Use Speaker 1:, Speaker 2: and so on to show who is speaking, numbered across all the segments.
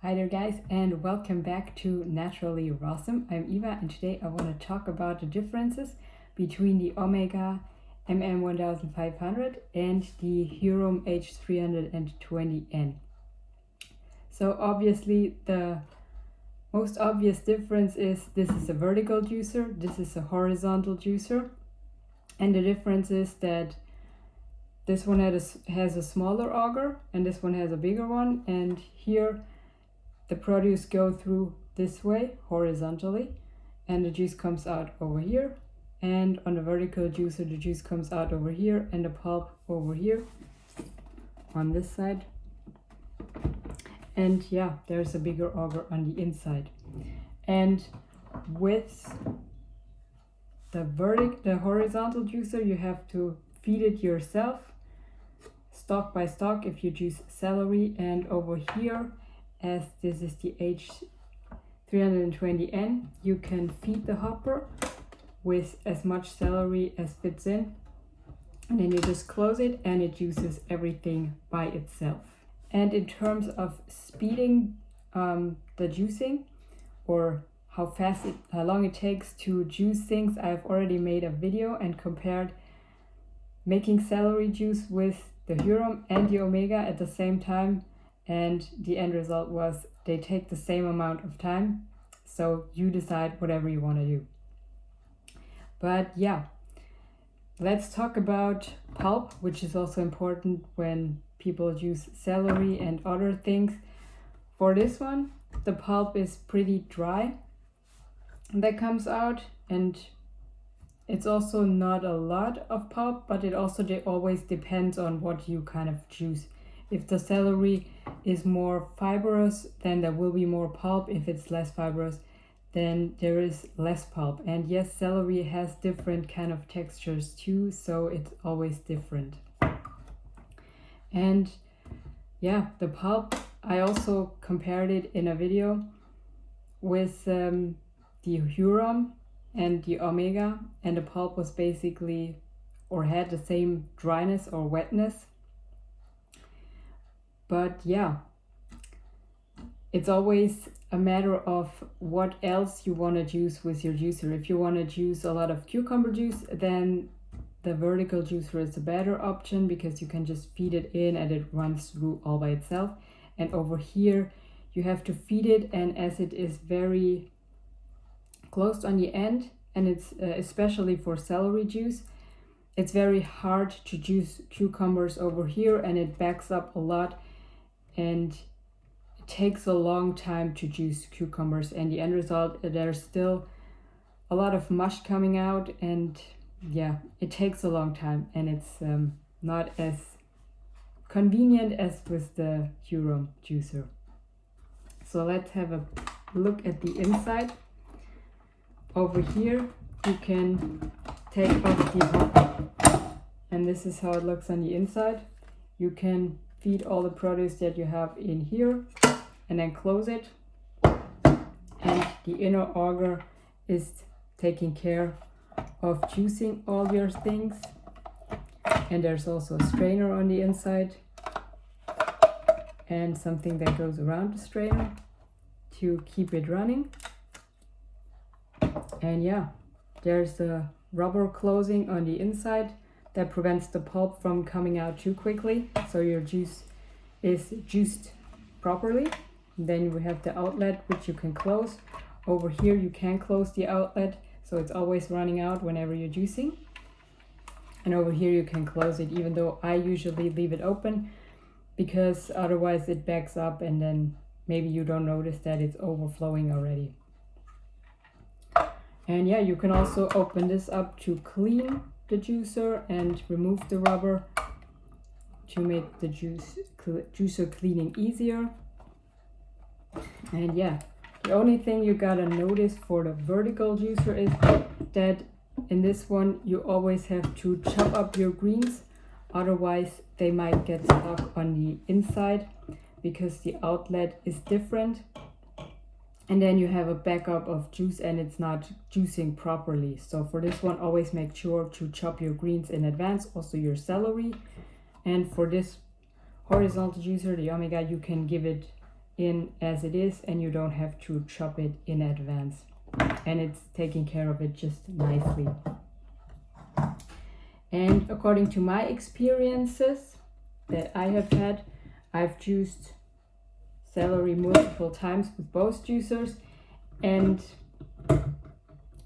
Speaker 1: Hi there guys, and welcome back to Naturally Rawsome. I'm Eva, and today I want to talk about the differences between the Omega MM1500 and the Hurom H320N. So obviously the most obvious difference is this is a vertical juicer, this is a horizontal juicer, and the difference is that this one has a smaller auger and this one has a bigger one, and here the produce go through this way horizontally and the juice comes out over here, and on the vertical juicer the juice comes out over here and the pulp over here on this side. And yeah, there's a bigger auger on the inside. And with the horizontal juicer you have to feed it yourself stalk by stalk if you juice celery, and over here, as this is the H320N, you can feed the hopper with as much celery as fits in, and then you just close it and it juices everything by itself. And in terms of speeding the juicing, or how long it takes to juice things, I've already made a video and compared making celery juice with the Hurom and the Omega at the same time, and the end result was they take the same amount of time, so you decide whatever you want to do. But yeah, let's talk about pulp, which is also important when people juice celery and other things. For this one, the pulp is pretty dry that comes out, and it's also not a lot of pulp, but it also always depends on what you kind of juice. If the celery is more fibrous, then there will be more pulp. If it's less fibrous, then there is less pulp. And yes, celery has different kind of textures too, so it's always different. And yeah, the pulp, I also compared it in a video with the Hurom and the Omega, and the pulp was basically, or had the same dryness or wetness. But yeah, it's always a matter of what else you want to juice with your juicer. If you want to juice a lot of cucumber juice, then the vertical juicer is a better option because you can just feed it in and it runs through all by itself. And over here you have to feed it, and as it is very closed on the end, and it's especially for celery juice, it's very hard to juice cucumbers over here, and it backs up a lot, and it takes a long time to juice cucumbers, and the end result, there's still a lot of mush coming out, and yeah, it takes a long time, and it's not as convenient as with the Hurom juicer. So let's have a look at the inside. Over here you can take off the hopper, and this is how it looks on the inside. You can feed all the produce that you have in here and then close it, and the inner auger is taking care of juicing all your things. And there's also a strainer on the inside and something that goes around the strainer to keep it running. And yeah, there's a rubber closing on the inside that prevents the pulp from coming out too quickly, so your juice is juiced properly. Then we have the outlet, which you can close. Over here you can close the outlet, so it's always running out whenever you're juicing. And over here you can close it, even though I usually leave it open because otherwise it backs up and then maybe you don't notice that it's overflowing already. And yeah, you can also open this up to clean the juicer and remove the rubber to make the juicer cleaning easier. And yeah, the only thing you gotta notice for the vertical juicer is that in this one you always have to chop up your greens, otherwise they might get stuck on the inside because the outlet is different. And then you have a backup of juice and it's not juicing properly. So for this one, always make sure to chop your greens in advance, also your celery. And for this horizontal juicer, the Omega, you can give it in as it is, and you don't have to chop it in advance. And it's taking care of it just nicely. And according to my experiences that I have had, I've juiced celery multiple times with both juicers, and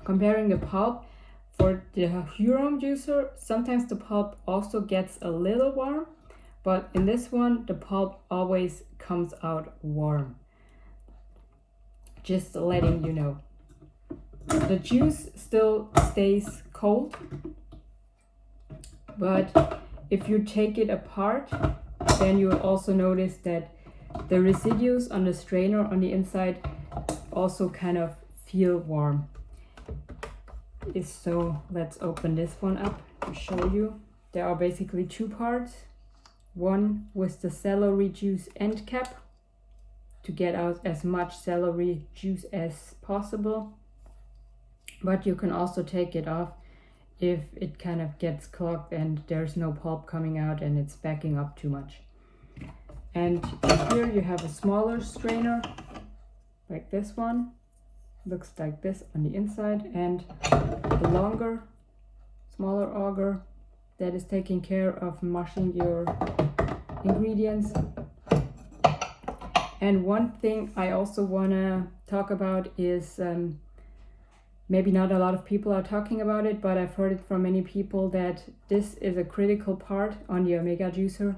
Speaker 1: comparing the pulp, for the Hurom juicer, sometimes the pulp also gets a little warm, but in this one, the pulp always comes out warm. Just letting you know. The juice still stays cold, but if you take it apart, then you will also notice that the residues on the strainer on the inside also kind of feel warm. So let's open this one up to show you. There are basically two parts. One with the celery juice end cap to get out as much celery juice as possible. But you can also take it off if it kind of gets clogged and there's no pulp coming out and it's backing up too much. And here you have a smaller strainer, like this one. Looks like this on the inside, and the longer, smaller auger that is taking care of mushing your ingredients. And one thing I also want to talk about is maybe not a lot of people are talking about it, but I've heard it from many people that this is a critical part on the Omega juicer.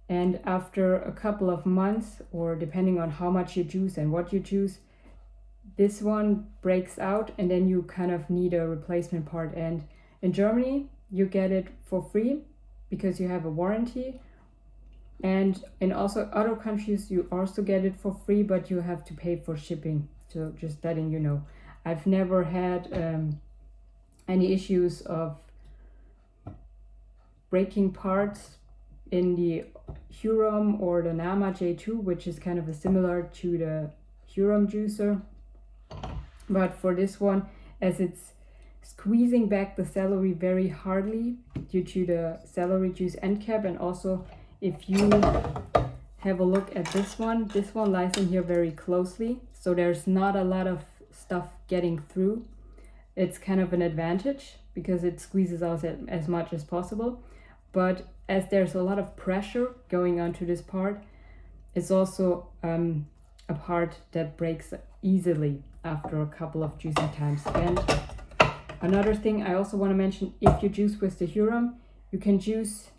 Speaker 1: And after a couple of months, or depending on how much you juice and what you juice, this one breaks out and then you kind of need a replacement part. And in Germany, you get it for free because you have a warranty. And in also other countries, you also get it for free, but you have to pay for shipping. So just letting you know. I've never had any issues of breaking parts in the Hurom or the Nama J2, which is kind of a similar to the Hurom juicer. But for this one, as it's squeezing back the celery very hardly due to the celery juice end cap, and also if you have a look at this one lies in here very closely, so there's not a lot of stuff getting through. It's kind of an advantage because it squeezes out as much as possible. But as there's a lot of pressure going onto this part, it's also a part that breaks easily after a couple of juicing times. And another thing I also want to mention, if you juice with the Hurom, you can juice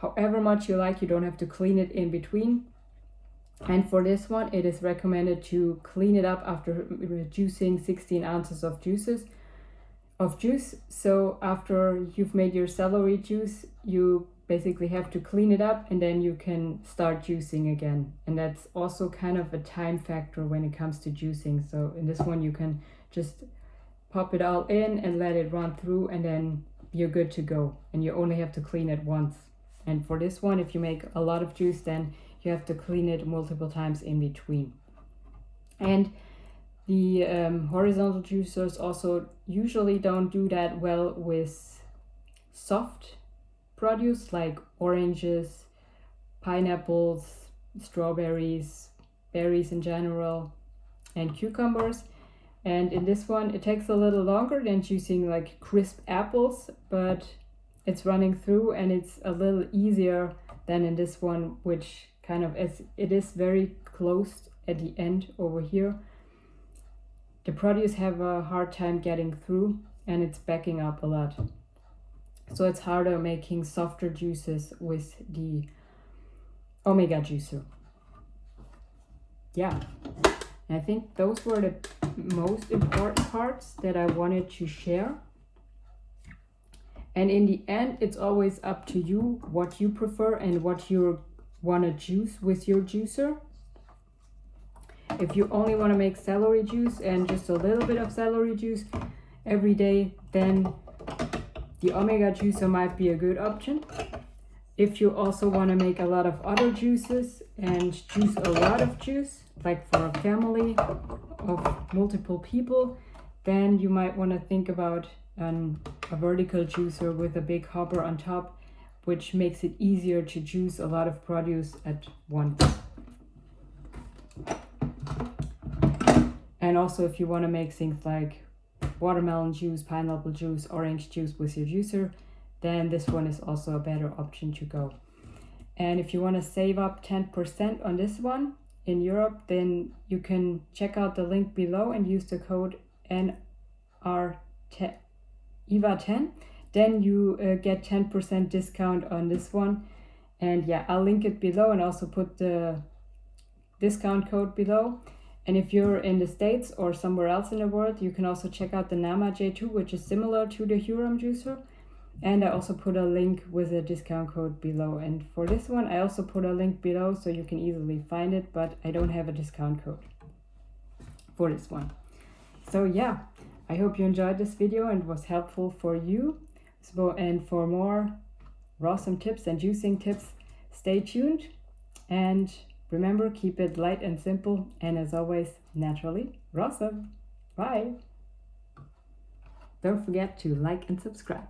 Speaker 1: however much you like. You don't have to clean it in between. And for this one, it is recommended to clean it up after juicing 16 ounces of juice. So after you've made your celery juice, you basically have to clean it up and then you can start juicing again. And that's also kind of a time factor when it comes to juicing. So in this one, you can just pop it all in and let it run through, and then you're good to go. And you only have to clean it once. And for this one, if you make a lot of juice, then you have to clean it multiple times in between. And the horizontal juicers also usually don't do that well with soft produce like oranges, pineapples, strawberries, berries in general, and cucumbers. And in this one, it takes a little longer than juicing like crisp apples, but it's running through and it's a little easier than in this one, which kind of, as it is very close at the end over here, the produce have a hard time getting through and it's backing up a lot. So it's harder making softer juices with the Omega juicer. Yeah, I think those were the most important parts that I wanted to share. And in the end, it's always up to you what you prefer and what you want to juice with your juicer. If you only want to make celery juice and just a little bit of celery juice every day, then the Omega juicer might be a good option. If you also want to make a lot of other juices and juice a lot of juice, like for a family of multiple people, then you might want to think about a vertical juicer with a big hopper on top, which makes it easier to juice a lot of produce at once. And also if you want to make things like watermelon juice, pineapple juice, orange juice with your juicer, then this one is also a better option to go. And if you want to save up 10% on this one in Europe, then you can check out the link below and use the code EVA10. Then you get 10% discount on this one. And yeah, I'll link it below and also put the discount code below. And if you're in the States or somewhere else in the world, you can also check out the Nama J2, which is similar to the Hurom juicer. And I also put a link with a discount code below. And for this one, I also put a link below so you can easily find it, but I don't have a discount code for this one. So yeah, I hope you enjoyed this video and was helpful for you. So, and for more Rawsome tips and juicing tips, stay tuned. And remember, keep it light and simple. And as always, naturally Rawsome. Bye. Don't forget to like and subscribe.